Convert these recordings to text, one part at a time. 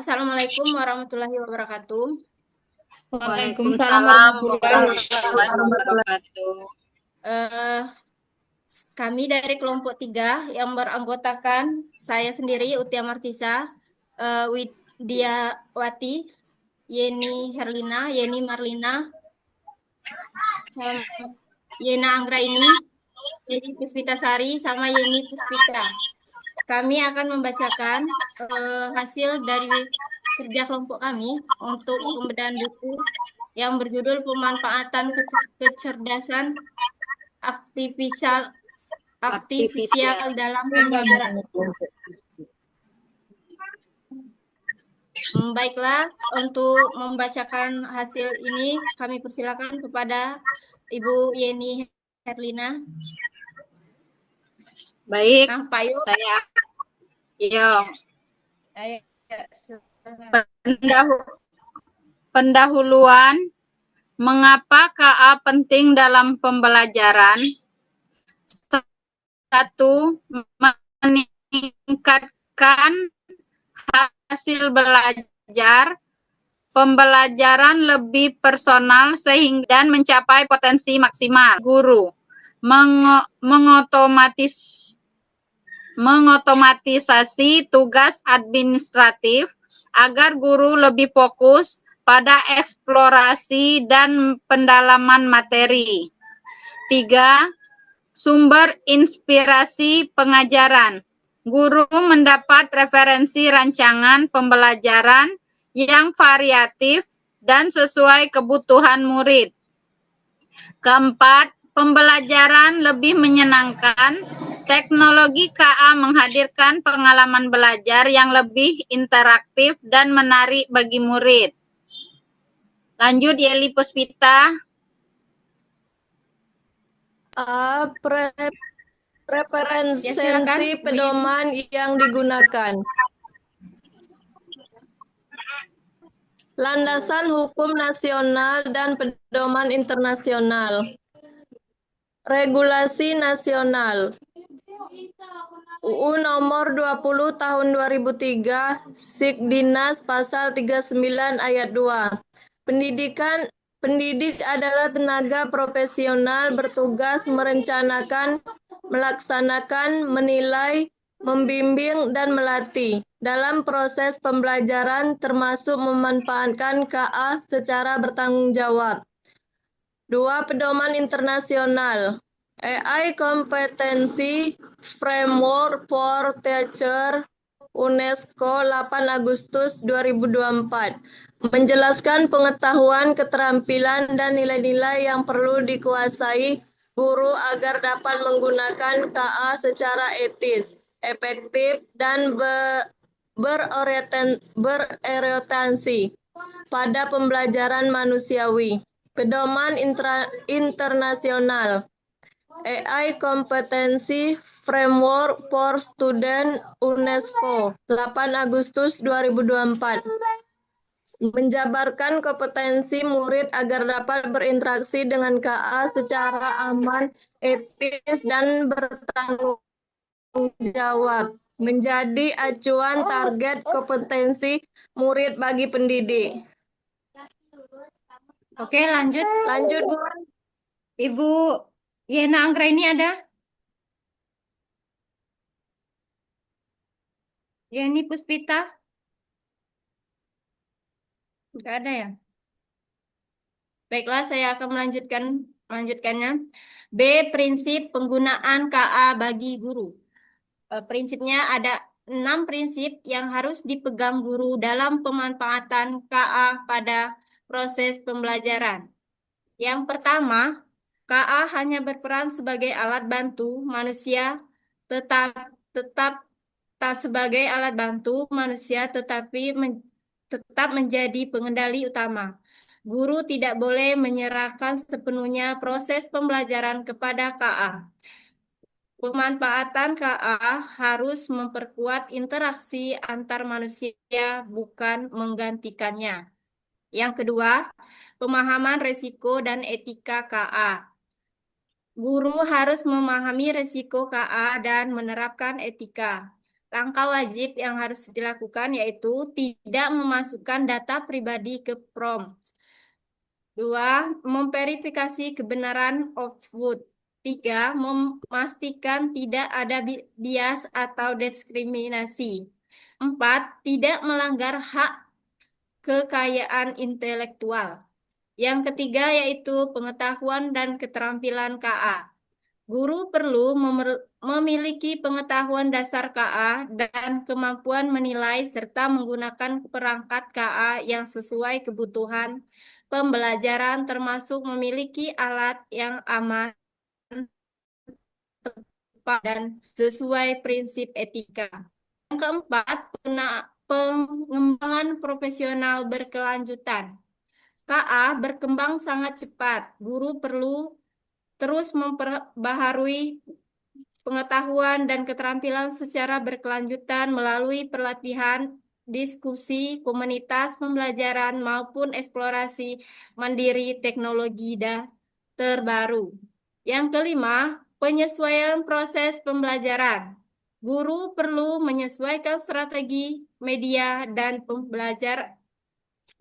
Assalamualaikum warahmatullahi wabarakatuh. Waalaikumsalam Waalaikumsalam warahmatullahi warahmatullahi wabarakatuh. wabarakatuh. Eh, Kami dari kelompok 3 yang beranggotakan saya sendiri, Utia Martisa, Widya Wati, Yeni Marlina, sama Yena Anggraini, Yeni Puspitasari, sama Yeni Puspita. Kami akan membacakan hasil dari kerja kelompok kami untuk pembedahan buku yang berjudul Pemanfaatan Kecerdasan Artifisial Artifisial. dalam Pembelajaran. Baiklah, untuk membacakan hasil ini kami persilakan kepada Ibu Yeni Herlina. Baik, Nah, Pak Yu, saya yo ayo, silakan. pendahuluan mengapa KA penting dalam pembelajaran. Satu, meningkatkan hasil belajar, pembelajaran lebih personal sehingga dan mencapai potensi maksimal. Guru mengotomatisasi tugas administratif agar guru lebih fokus pada eksplorasi dan pendalaman materi. 3. Sumber inspirasi pengajaran. Guru mendapat referensi rancangan pembelajaran yang variatif dan sesuai kebutuhan murid. Keempat, pembelajaran lebih menyenangkan. Teknologi KA menghadirkan pengalaman belajar yang lebih interaktif dan menarik bagi murid. Lanjut, Yeli Puspita. Referensi silakan, Bu pedoman yang digunakan. Landasan hukum nasional dan pedoman internasional. Regulasi nasional. UU nomor 20 tahun 2003, Sikdinas pasal 39 ayat 2. Pendidik adalah tenaga profesional bertugas merencanakan, melaksanakan, menilai, membimbing, dan melatih dalam proses pembelajaran termasuk memanfaatkan KA secara bertanggung jawab. 2. Pedoman internasional. AI Competency Framework for Teacher UNESCO 8 Agustus 2024 menjelaskan pengetahuan, keterampilan, dan nilai-nilai yang perlu dikuasai guru agar dapat menggunakan KA secara etis, efektif, dan berorientasi pada pembelajaran manusiawi. Pedoman internasional. AI Competency Framework for Student UNESCO 8 Agustus 2024 menjabarkan kompetensi murid agar dapat berinteraksi dengan KA secara aman, etis, dan bertanggung jawab, menjadi acuan target kompetensi murid bagi pendidik. Oke, lanjut. Lanjut, Bu. Ibu Yena Anggraini ada? Yeni Puspita? Enggak ada ya? Baiklah, saya akan melanjutkannya. B. Prinsip penggunaan KA bagi guru. Prinsipnya ada 6 prinsip yang harus dipegang guru dalam pemanfaatan KA pada proses pembelajaran. Yang pertama, KA hanya berperan sebagai alat bantu manusia, tetap tak sebagai alat bantu manusia, tetapi tetap menjadi pengendali utama. Guru tidak boleh menyerahkan sepenuhnya proses pembelajaran kepada KA. Pemanfaatan KA harus memperkuat interaksi antar manusia, bukan menggantikannya. Yang kedua, pemahaman resiko dan etika KA. Guru harus memahami resiko KA dan menerapkan etika. Langkah wajib yang harus dilakukan yaitu tidak memasukkan data pribadi ke prompt. 2. Memverifikasi kebenaran output. 3. Memastikan tidak ada bias atau diskriminasi. 4. Tidak melanggar hak kekayaan intelektual. Yang ketiga yaitu pengetahuan dan keterampilan KA. Guru perlu memiliki pengetahuan dasar KA dan kemampuan menilai serta menggunakan perangkat KA yang sesuai kebutuhan pembelajaran, termasuk memiliki alat yang aman, tepat, dan sesuai prinsip etika. Yang keempat, pengembangan profesional berkelanjutan. KA berkembang sangat cepat. Guru perlu terus memperbaharui pengetahuan dan keterampilan secara berkelanjutan melalui pelatihan, diskusi, komunitas pembelajaran, maupun eksplorasi mandiri teknologi terbaru. Yang kelima, penyesuaian proses pembelajaran. Guru perlu menyesuaikan strategi, media, dan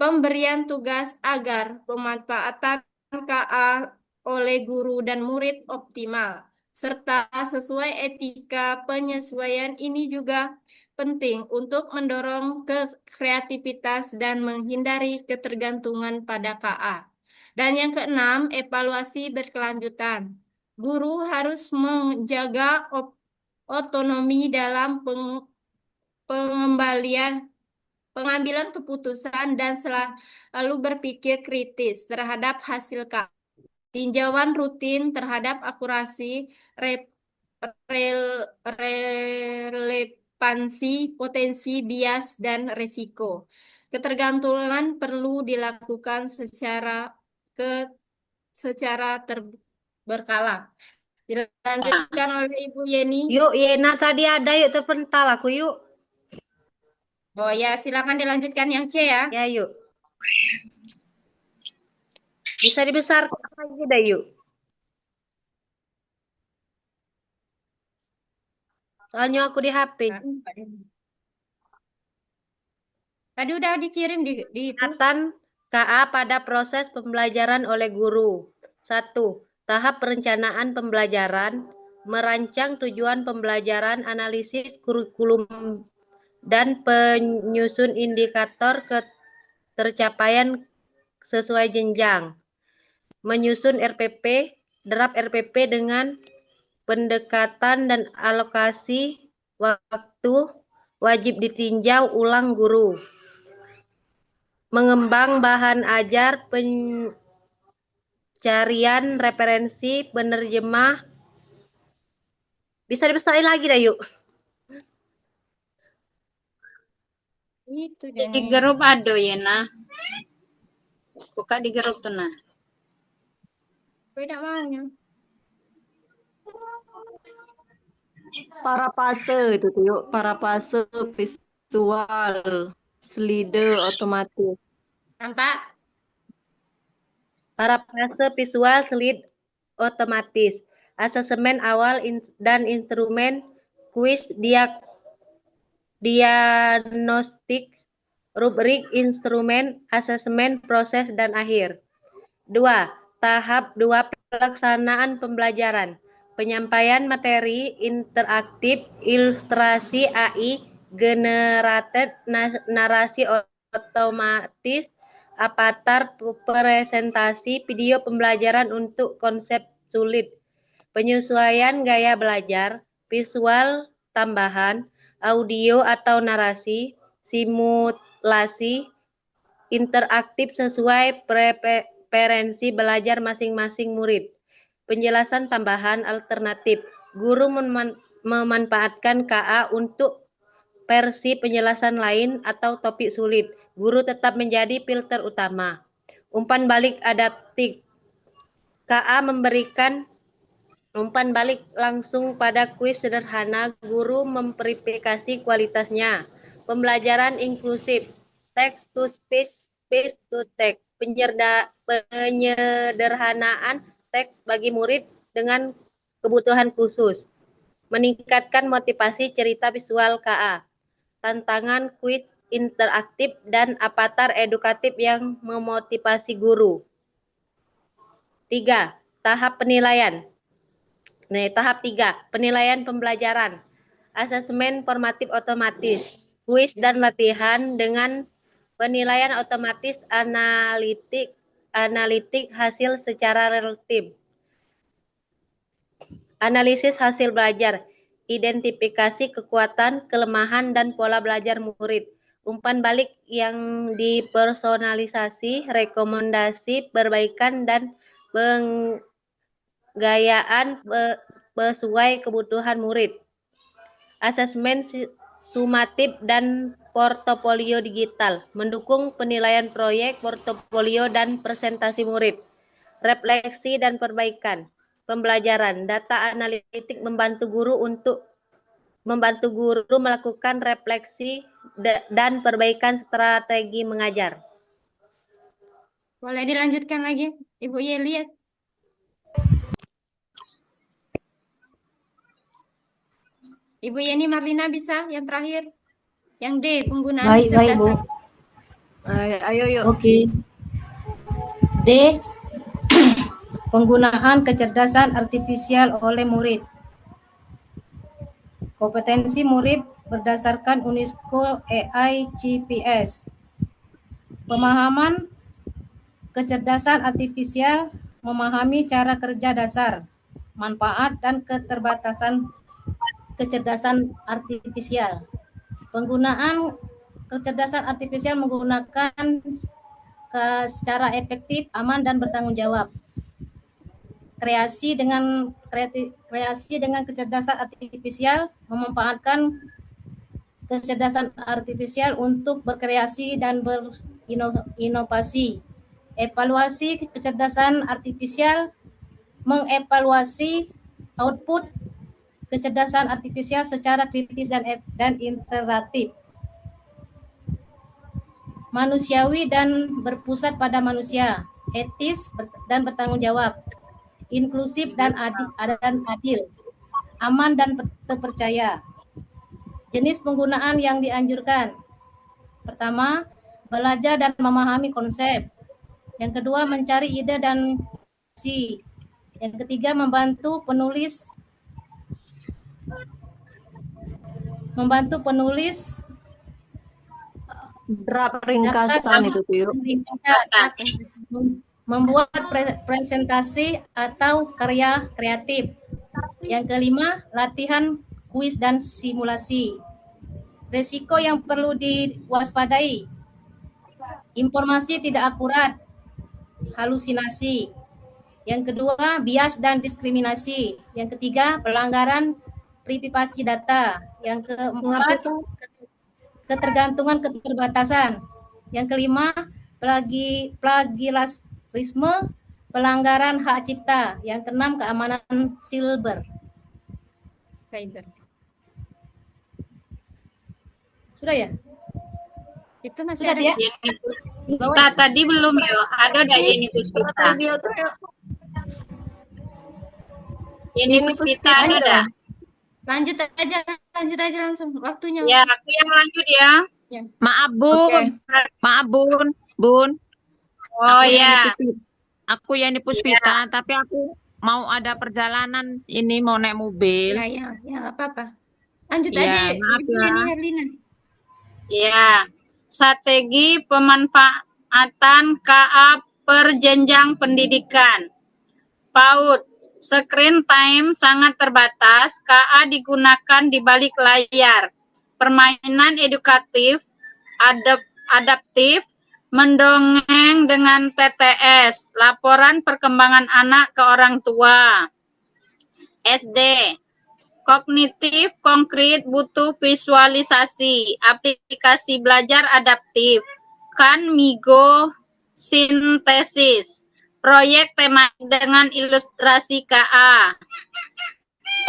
pemberian tugas agar pemanfaatan KA oleh guru dan murid optimal, serta sesuai etika. Penyesuaian ini juga penting untuk mendorong kreativitas dan menghindari ketergantungan pada KA. Dan yang keenam, evaluasi berkelanjutan. Guru harus menjaga otonomi dalam pengambilan keputusan dan selalu berpikir kritis terhadap hasil KA. Tinjauan rutin terhadap akurasi, relevansi, potensi, bias, dan risiko. Ketergantungan perlu dilakukan secara berkala. Dilanjutkan oleh Ibu Yeni. Yuk, Yena tadi ada, yuk terpental aku yuk. Oh ya, silakan dilanjutkan yang C ya. Ya, yuk. Bisa dibesarkan lagi dah yuk. Soalnya aku di HP. Tadi udah dikirim di itu. Peningkatan KA pada proses pembelajaran oleh guru. 1. Tahap perencanaan pembelajaran, merancang tujuan pembelajaran, analisis kurikulum, dan penyusun indikator ketercapaian sesuai jenjang. Menyusun RPP, draft RPP dengan pendekatan dan alokasi waktu wajib ditinjau ulang guru. Mengembang bahan ajar, pencarian referensi, penerjemah. Bisa dibesarkan lagi dah yuk. Itu Di grup ada Yena. Buka di grup tuh nah. Tidak maunya. Parapase itu tuh yuk, parapase visual, slide otomatis. Nampak? Paraphrase visual slide otomatis. Asesmen awal dan instrumen kuis diagnostik, rubrik instrumen, asesmen proses dan akhir. 2. Tahap 2 pelaksanaan pembelajaran. Penyampaian materi interaktif, ilustrasi AI, generated narasi otomatis, avatar presentasi, video pembelajaran untuk konsep sulit. Penyesuaian gaya belajar, visual tambahan, audio atau narasi, simulasi, interaktif sesuai preferensi belajar masing-masing murid. Penjelasan tambahan alternatif. Guru memanfaatkan KA untuk versi penjelasan lain atau topik sulit. Guru tetap menjadi filter utama. Umpan balik adaptif. KA memberikan umpan balik langsung pada kuis sederhana. Guru memverifikasi kualitasnya. Pembelajaran inklusif. Text to speech, speech to text. Penyederhanaan teks bagi murid dengan kebutuhan khusus. meningkatkan motivasi cerita visual KA, tantangan kuis interaktif dan avatar edukatif yang memotivasi guru. 3. Tahap penilaian. Tahap 3, penilaian pembelajaran. Asesmen formatif otomatis, kuis dan latihan dengan penilaian otomatis analitik hasil secara relatif. Analisis hasil belajar, identifikasi kekuatan, kelemahan, dan pola belajar murid. Umpan balik yang dipersonalisasi, rekomendasi, perbaikan, dan penggayaan sesuai kebutuhan murid. Asesmen sumatif dan portofolio digital, mendukung penilaian proyek, portofolio, dan presentasi murid. Refleksi dan perbaikan pembelajaran, data analitik membantu guru melakukan refleksi dan perbaikan strategi mengajar. Boleh dilanjutkan lagi, Ibu Yeli? Ibu Yeni Marlina bisa yang terakhir? Yang D, penggunaan Baik, Bu. kecerdasan. Ayo yuk. Oke. D. Penggunaan kecerdasan artifisial oleh murid. Kompetensi murid berdasarkan UNESCO AI GPS. Pemahaman kecerdasan artifisial memahami cara kerja dasar, manfaat, dan keterbatasan kecerdasan artifisial. Penggunaan kecerdasan artifisial menggunakan secara efektif, aman, dan bertanggung jawab. Kreasi dengan kecerdasan artifisial memanfaatkan kecerdasan artifisial untuk berkreasi dan berinovasi. Evaluasi kecerdasan artifisial mengevaluasi output kecerdasan artifisial secara kritis dan interaktif. Manusiawi dan berpusat pada manusia, etis dan bertanggung jawab, inklusif dan adil, aman dan terpercaya. Jenis penggunaan yang dianjurkan. Pertama, belajar dan memahami konsep. Yang kedua, mencari ide dan visi. Yang ketiga, membantu penulis Draft ringkasan itu tuh yuk. Membuat presentasi atau karya kreatif. Yang kelima, latihan kuis dan simulasi. Risiko yang perlu diwaspadai. Informasi tidak akurat, halusinasi. Yang kedua, bias dan diskriminasi. Yang ketiga, pelanggaran privasi data. Yang keempat, ketergantungan keterbatasan. Yang kelima, plagiarisme, pelanggaran hak cipta. Yang keenam, keamanan siber. Sudah ya? Itu masih Sudah ada ya? Yeni Puspita tadi belum ya? Ada dah Yeni Puspita. Dia tuh ya. Yeni Puspita ada dah. Lanjut aja langsung waktunya. Ya, aku yang lanjut ya. Ya. Maaf Bun, maaf Bun. Oh ya. Aku Yani Puspita, tapi aku mau ada perjalanan ini mau naik mobil. Ya, nggak apa-apa. Lanjut Ya, aja yuk. maaf Ibu ya. Yeni Herlina. Ya. Strategi pemanfaatan KA per jenjang pendidikan. PAUD. Screen time sangat terbatas, KA digunakan di balik layar. Permainan edukatif, adaptif, mendongeng dengan TTS, laporan perkembangan anak ke orang tua. SD, kognitif konkret butuh visualisasi, aplikasi belajar adaptif, Migo sintesis, proyek tema dengan ilustrasi KA.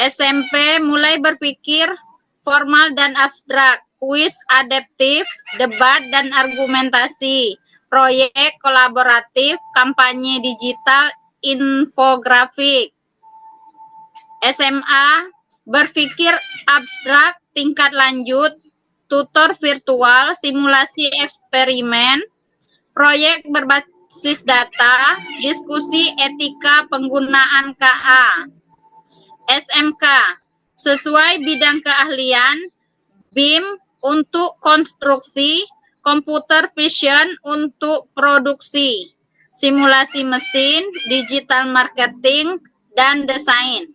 SMP mulai berpikir formal dan abstrak, kuis adaptif, debat dan argumentasi, proyek kolaboratif, kampanye digital, infografik. SMA berpikir abstrak tingkat lanjut, tutor virtual, simulasi eksperimen, proyek berbasis data, diskusi etika penggunaan KA, SMK, sesuai bidang keahlian, BIM untuk konstruksi, computer vision untuk produksi, simulasi mesin, digital marketing, dan desain.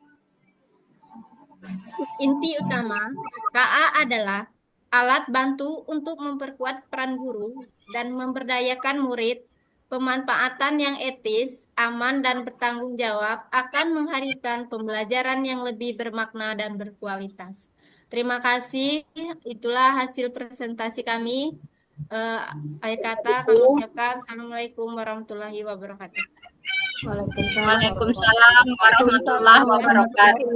Inti utama, KA adalah alat bantu untuk memperkuat peran guru dan memberdayakan murid. Pemanfaatan yang etis, aman, dan bertanggung jawab akan menghadirkan pembelajaran yang lebih bermakna dan berkualitas. Terima kasih, itulah hasil presentasi kami. Akhir kata kami ucapkan Assalamualaikum warahmatullahi wabarakatuh. Waalaikumsalam. Waalaikumsalam warahmatullahi wabarakatuh.